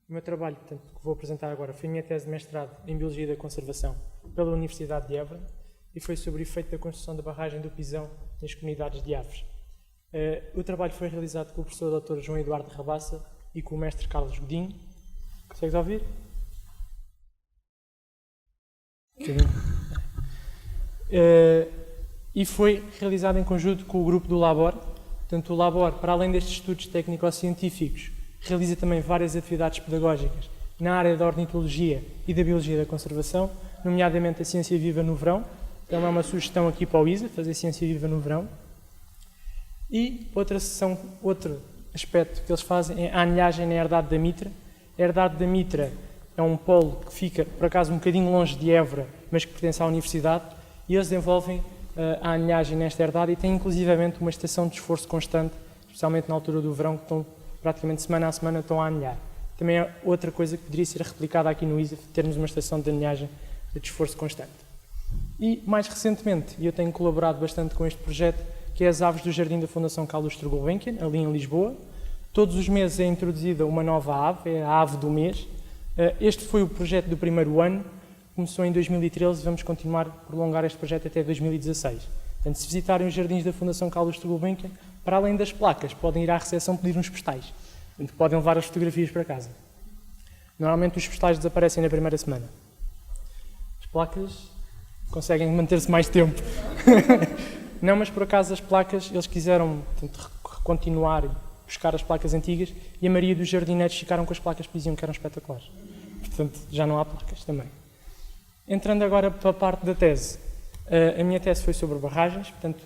O meu trabalho, portanto, que vou apresentar agora, foi a minha tese de mestrado em Biologia da Conservação pela Universidade de Évora e foi sobre o efeito da construção da barragem do Pisão nas comunidades de aves. O trabalho foi realizado com o professor Dr. João Eduardo Rabassa e com o mestre Carlos Godinho. Consegues ouvir? E foi realizado em conjunto com o grupo do Labor. Portanto, o Labor, para além destes estudos técnico-científicos, realiza também várias atividades pedagógicas na área da ornitologia e da biologia da conservação, nomeadamente a ciência viva no verão. Então é uma sugestão aqui para o ISA, fazer ciência viva no verão. E outro aspecto que eles fazem é a anilhagem na herdade da Mitra. A herdade da Mitra é um polo que fica, por acaso, um bocadinho longe de Évora, mas que pertence à universidade, e eles desenvolvem a anilhagem nesta herdade e têm inclusivamente uma estação de esforço constante, especialmente na altura do verão, que estão praticamente semana a semana estão a anilhar. Também é outra coisa que poderia ser replicada aqui no ISAF, termos uma estação de anilhagem de esforço constante. E, mais recentemente, eu tenho colaborado bastante com este projeto, que é as aves do Jardim da Fundação Carlos Gulbenkian, ali em Lisboa. Todos os meses é introduzida uma nova ave, é a ave do mês. Este foi o projeto do primeiro ano, começou em 2013 e vamos continuar a prolongar este projeto até 2016. Portanto, se visitarem os jardins da Fundação Carlos Gulbenkian, para além das placas, podem ir à recepção pedir uns postais. Portanto, podem levar as fotografias para casa. Normalmente os postais desaparecem na primeira semana. As placas conseguem manter-se mais tempo. Não, mas por acaso as placas, eles quiseram continuar e buscar as placas antigas e a maioria dos jardineiros ficaram com as placas que diziam que eram espetaculares. Portanto, já não há placas também. Entrando agora para a parte da tese. A minha tese foi sobre barragens. Portanto,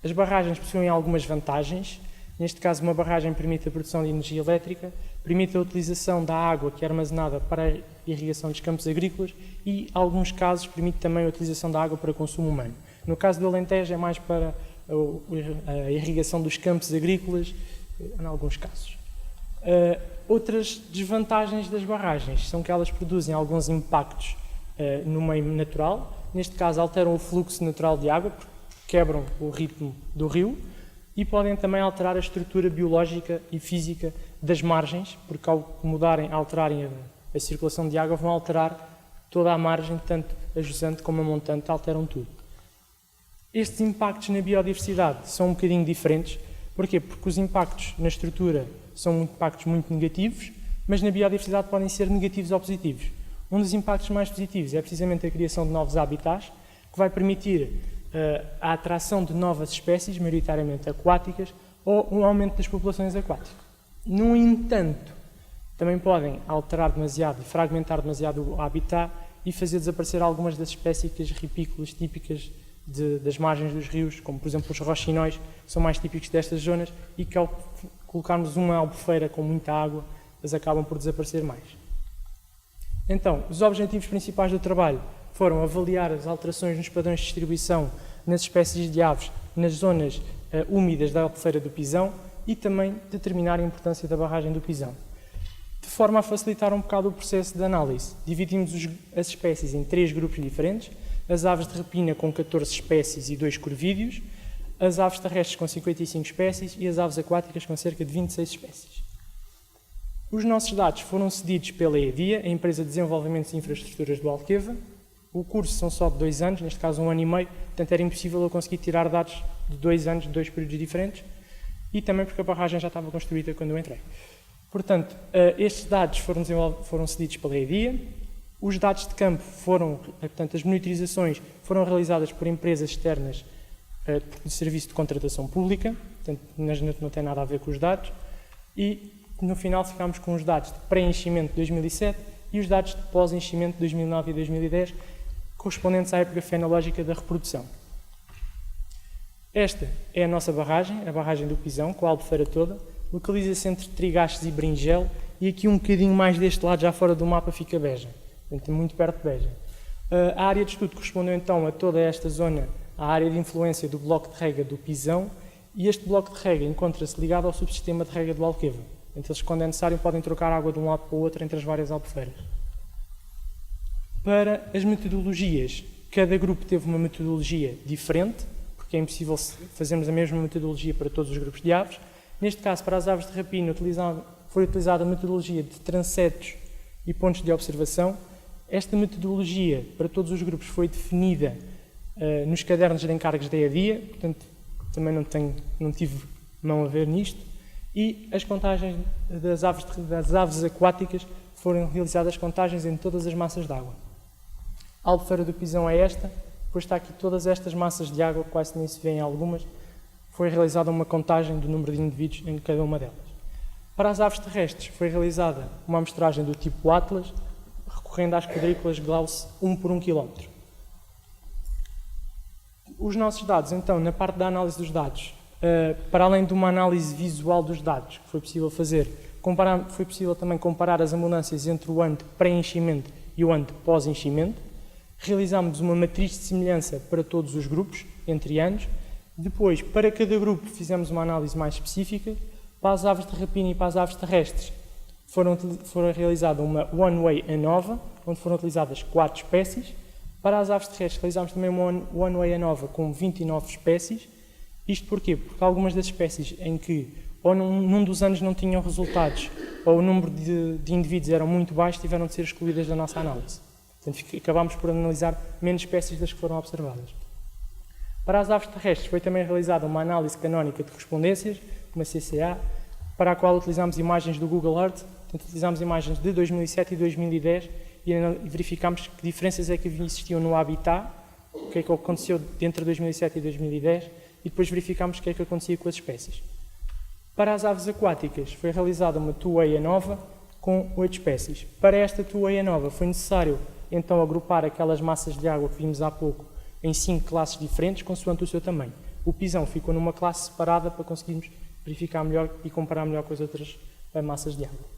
as barragens possuem algumas vantagens. Neste caso, uma barragem permite a produção de energia elétrica, permite a utilização da água que é armazenada para a irrigação dos campos agrícolas e, em alguns casos, permite também a utilização da água para consumo humano. No caso do Alentejo, é mais para a irrigação dos campos agrícolas, em alguns casos. Outras desvantagens das barragens são que elas produzem alguns impactos no meio natural. Neste caso, alteram o fluxo natural de água, porque quebram o ritmo do rio, e podem também alterar a estrutura biológica e física das margens, porque ao mudarem, alterarem a circulação de água, vão alterar toda a margem, tanto a jusante como a montante, alteram tudo. Estes impactos na biodiversidade são um bocadinho diferentes. Porquê? Porque os impactos na estrutura são impactos muito negativos, mas na biodiversidade podem ser negativos ou positivos. Um dos impactos mais positivos é precisamente a criação de novos habitats, que vai permitir a atração de novas espécies, maioritariamente aquáticas, ou um aumento das populações aquáticas. No entanto, também podem alterar demasiado e fragmentar demasiado o habitat e fazer desaparecer algumas das espécies ripícolas típicas das margens dos rios, como por exemplo os roxinóis, que são mais típicos destas zonas e que ao colocarmos uma albufeira com muita água, eles acabam por desaparecer mais. Então, os objetivos principais do trabalho foram avaliar as alterações nos padrões de distribuição nas espécies de aves nas zonas úmidas da albufeira do Pisão e também determinar a importância da barragem do Pisão. De forma a facilitar um bocado o processo de análise, dividimos as espécies em 3 grupos diferentes: as aves de rapina com 14 espécies e 2 corvídeos, as aves terrestres com 55 espécies e as aves aquáticas com cerca de 26 espécies. Os nossos dados foram cedidos pela EDIA, a Empresa de Desenvolvimento de Infraestruturas do Alqueva. O curso são só de 2 anos, neste caso 1 ano e meio, portanto era impossível eu conseguir tirar dados de 2 anos, de 2 períodos diferentes, e também porque a barragem já estava construída quando eu entrei. Portanto, estes dados foram cedidos pela EDIA. Os dados de campo portanto, as monitorizações foram realizadas por empresas externas de serviço de contratação pública, portanto, não tem nada a ver com os dados, e no final ficámos com os dados de pré-enchimento de 2007 e os dados de pós-enchimento de 2009 e 2010, correspondentes à época fenológica da reprodução. Esta é a nossa barragem, a barragem do Pisão, com a albufeira toda, localiza-se entre Trigastes e Bringel, e aqui um bocadinho mais deste lado, já fora do mapa, fica Beja, portanto, muito perto de Beja. A área de estudo correspondeu então a toda esta zona, à área de influência do bloco de rega do Pisão, e este bloco de rega encontra-se ligado ao subsistema de rega do Alqueva. Então, eles, quando é necessário, podem trocar água de um lado para o outro entre as várias albufeiras. Para as metodologias, cada grupo teve uma metodologia diferente, porque é impossível fazermos a mesma metodologia para todos os grupos de aves. Neste caso, para as aves de rapina, foi utilizada a metodologia de transectos e pontos de observação. Esta metodologia para todos os grupos foi definida nos cadernos de encargos dia a dia, portanto também não tive mão a ver nisto, e as contagens das aves aquáticas foram realizadas contagens em todas as massas de água. A albufeira do pisão é esta, depois está aqui todas estas massas de água, quase nem se vêem algumas, foi realizada uma contagem do número de indivíduos em cada uma delas. Para as aves terrestres foi realizada uma amostragem do tipo Atlas, recorrendo às quadrículas Gauss 1 por 1 km. Os nossos dados, então, na parte da análise dos dados, para além de uma análise visual dos dados que foi possível fazer, foi possível também comparar as abundâncias entre o ano de pré-enchimento e o ano de pós-enchimento. Realizámos uma matriz de semelhança para todos os grupos, entre anos. Depois, para cada grupo, fizemos uma análise mais específica. Para as aves de rapina e para as aves terrestres, foram realizada uma One-Way ANOVA, onde foram utilizadas 4 espécies. Para as aves terrestres, realizámos também uma One-Way ANOVA com 29 espécies. Isto porquê? Porque algumas das espécies em que ou num dos anos não tinham resultados, ou o número de indivíduos eram muito baixos, tiveram de ser excluídas da nossa análise. Portanto, acabámos por analisar menos espécies das que foram observadas. Para as aves terrestres foi também realizada uma análise canónica de correspondências, uma CCA, para a qual utilizámos imagens do Google Earth. Portanto, utilizámos imagens de 2007 e 2010 e verificámos que diferenças é que existiam no habitat, o que é que aconteceu entre 2007 e 2010, e depois verificámos o que é que acontecia com as espécies. Para as aves aquáticas foi realizada uma Two-Way ANOVA com 8 espécies. Para esta Two-Way ANOVA foi necessário então agrupar aquelas massas de água que vimos há pouco em 5 classes diferentes, consoante o seu tamanho. O pisão ficou numa classe separada para conseguirmos verificar melhor e comparar melhor com as outras massas de água.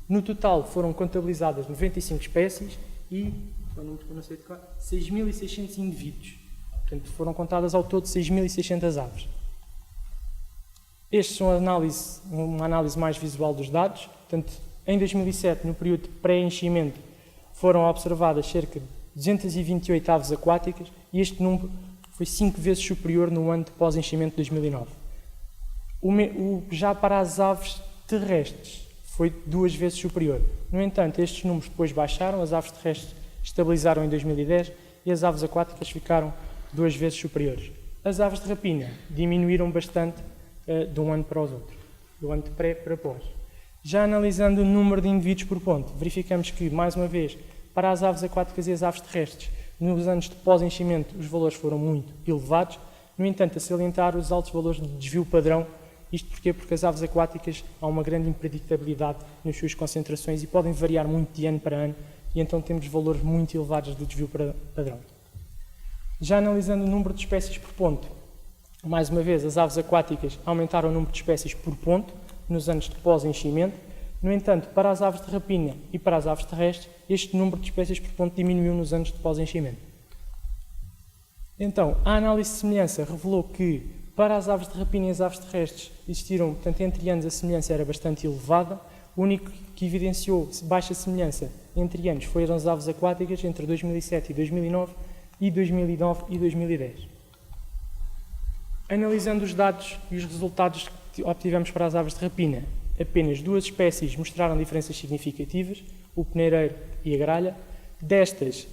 No total foram contabilizadas 95 espécies e 6.600 indivíduos. Portanto, foram contadas ao todo 6.600 aves. Estes são uma análise mais visual dos dados. Portanto, em 2007, no período de pré-enchimento, foram observadas cerca de 228 aves aquáticas e este número foi 5 vezes superior no ano de pós-enchimento de 2009. Já para as aves terrestres foi 2 vezes superior. No entanto, estes números depois baixaram, as aves terrestres estabilizaram em 2010 e as aves aquáticas ficaram 2 vezes superiores. As aves de rapina diminuíram bastante de um ano para os outros, do ano de pré para pós. Já analisando o número de indivíduos por ponto, verificamos que, mais uma vez, para as aves aquáticas e as aves terrestres, nos anos de pós-enchimento os valores foram muito elevados. No entanto, a salientar os altos valores de desvio padrão. Isto porquê? Porque as aves aquáticas há uma grande impredictabilidade nas suas concentrações e podem variar muito de ano para ano, e então temos valores muito elevados de desvio padrão. Já analisando o número de espécies por ponto, mais uma vez, as aves aquáticas aumentaram o número de espécies por ponto nos anos de pós-enchimento. No entanto, para as aves de rapina e para as aves terrestres, este número de espécies por ponto diminuiu nos anos de pós-enchimento. Então, a análise de semelhança revelou que para as aves de rapina e as aves terrestres existiram, portanto, entre anos a semelhança era bastante elevada. O único que evidenciou baixa semelhança entre anos foram as aves aquáticas entre 2007 e 2009 e 2009 e 2010. Analisando os dados e os resultados que obtivemos para as aves de rapina, apenas 2 espécies mostraram diferenças significativas, o peneireiro e a gralha. Destas,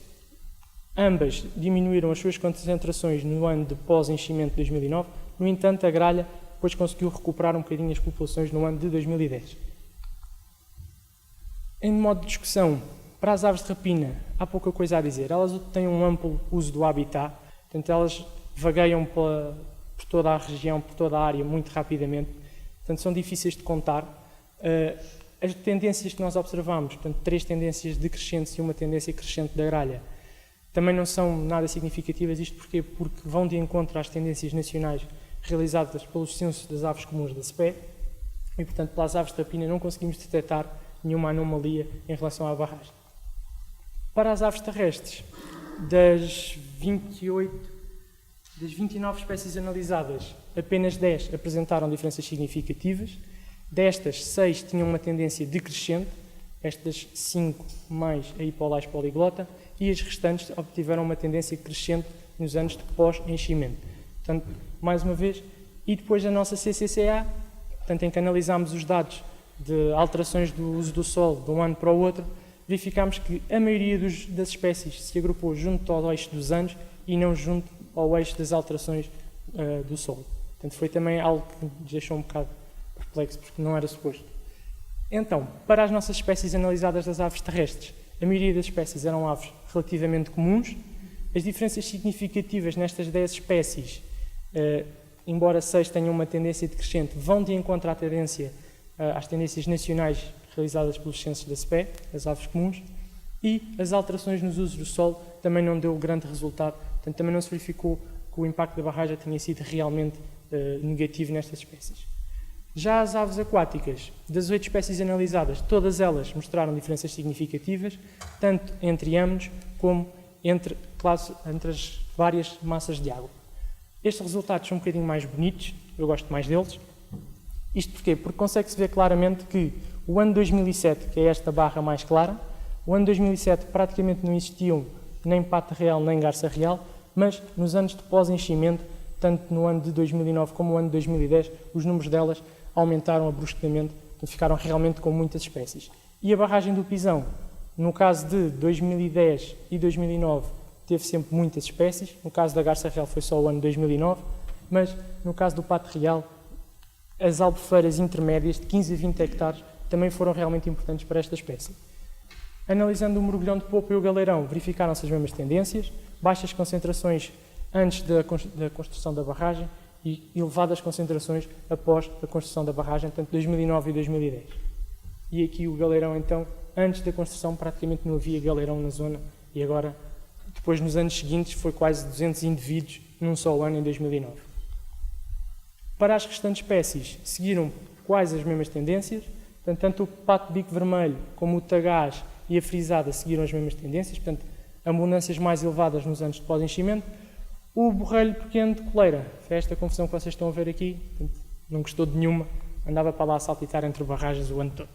ambas diminuíram as suas concentrações no ano de pós-enchimento de 2009, no entanto, a gralha depois conseguiu recuperar um bocadinho as populações no ano de 2010. Em modo de discussão, para as aves de rapina, há pouca coisa a dizer. Elas têm um amplo uso do habitat, portanto, elas vagueiam por toda a região, por toda a área, muito rapidamente. Portanto, são difíceis de contar. As tendências que nós observamos, portanto, 3 tendências decrescentes e uma tendência crescente da gralha, também não são nada significativas. Isto porquê? Porque vão de encontro às tendências nacionais realizadas pelos censos das aves comuns da SPE e, portanto, pelas aves de rapina não conseguimos detectar nenhuma anomalia em relação à barragem. Para as aves terrestres, das 29 espécies analisadas, apenas 10 apresentaram diferenças significativas. Destas, 6 tinham uma tendência decrescente, estas 5 mais a hipolais poliglota, e as restantes obtiveram uma tendência crescente nos anos de pós-enchimento. Portanto, mais uma vez, e depois a nossa CCCA, portanto, em que analisámos os dados de alterações do uso do solo de um ano para o outro, verificámos que a maioria das espécies se agrupou junto ao eixo dos anos e não junto ao eixo das alterações do solo. Portanto, foi também algo que nos deixou um bocado perplexo, porque não era suposto. Então, para as nossas espécies analisadas das aves terrestres, a maioria das espécies eram aves relativamente comuns. As diferenças significativas nestas 10 espécies, embora 6 tenham uma tendência decrescente, vão de encontro à tendência, às tendências nacionais realizadas pelos censos da SPE, as aves comuns, e as alterações nos usos do solo também não deu grande resultado, portanto também não se verificou que o impacto da barragem tenha sido realmente negativo nestas espécies. Já as aves aquáticas, das 8 espécies analisadas, todas elas mostraram diferenças significativas, tanto entre anos como entre as várias massas de água. Estes resultados são um bocadinho mais bonitos, eu gosto mais deles. Isto porquê? Porque consegue-se ver claramente que o ano 2007, que é esta barra mais clara, o ano 2007 praticamente não existiam nem pata real nem garça real, mas nos anos de pós-enchimento, tanto no ano de 2009 como no ano de 2010, os números delas aumentaram bruscamente e ficaram realmente com muitas espécies. E a barragem do Pisão, no caso de 2010 e 2009, teve sempre muitas espécies. No caso da garça real foi só o ano 2009, mas no caso do pato real, as albufeiras intermédias de 15 a 20 hectares também foram realmente importantes para esta espécie. Analisando o mergulhão de popa e o galeirão, verificaram-se as mesmas tendências, baixas concentrações antes da construção da barragem e elevadas concentrações após a construção da barragem, tanto 2009 e 2010. E aqui o galeirão, então, antes da construção praticamente não havia galeirão na zona e agora, depois nos anos seguintes, foi quase 200 indivíduos num só ano, em 2009. Para as restantes espécies, seguiram quase as mesmas tendências, tanto o pato de bico vermelho como o tagaz e a frisada seguiram as mesmas tendências, portanto, abundâncias mais elevadas nos anos de pós-enchimento. O borrelho pequeno de coleira, foi esta confusão que vocês estão a ver aqui, portanto, não gostou de nenhuma, andava para lá a saltitar entre barragens o ano todo.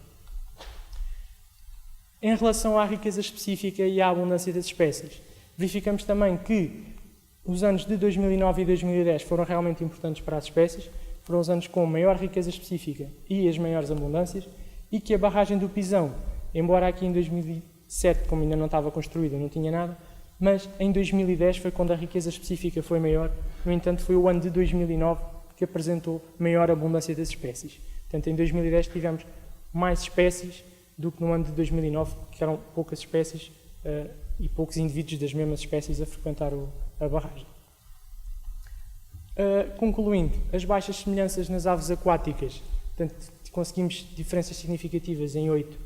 Em relação à riqueza específica e à abundância das espécies, verificamos também que os anos de 2009 e 2010 foram realmente importantes para as espécies, foram os anos com maior riqueza específica e as maiores abundâncias, e que a barragem do Pisão, embora aqui em 2007, como ainda não estava construída, não tinha nada, mas em 2010 foi quando a riqueza específica foi maior. No entanto, foi o ano de 2009 que apresentou maior abundância das espécies. Portanto, em 2010 tivemos mais espécies do que no ano de 2009, que eram poucas espécies e poucos indivíduos das mesmas espécies a frequentar a barragem. Concluindo, as baixas semelhanças nas aves aquáticas, portanto, conseguimos diferenças significativas em 8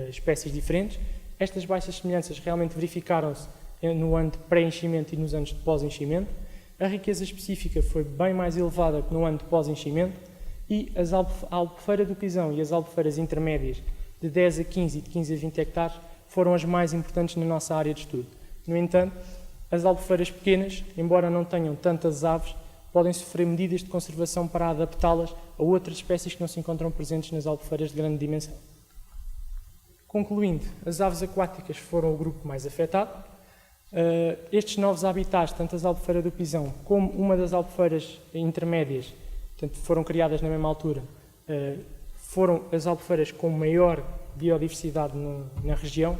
espécies diferentes. Estas baixas semelhanças realmente verificaram-se no ano de pré-enchimento e nos anos de pós-enchimento. A riqueza específica foi bem mais elevada que no ano de pós-enchimento e a albufeira do Pisão e as albufeiras intermédias de 10 a 15 e de 15 a 20 hectares foram as mais importantes na nossa área de estudo. No entanto, as albufeiras pequenas, embora não tenham tantas aves, podem sofrer medidas de conservação para adaptá-las a outras espécies que não se encontram presentes nas albufeiras de grande dimensão. Concluindo, as aves aquáticas foram o grupo mais afetado. Estes novos habitats, tanto as albufeiras do Pisão como uma das albufeiras intermédias, portanto, foram criadas na mesma altura, foram as albufeiras com maior biodiversidade na região,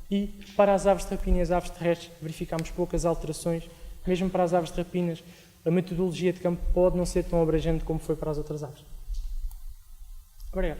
e para as aves de rapina e as aves terrestres verificámos poucas alterações. Mesmo para as aves de rapinas, a metodologia de campo pode não ser tão abrangente como foi para as outras aves. Obrigado.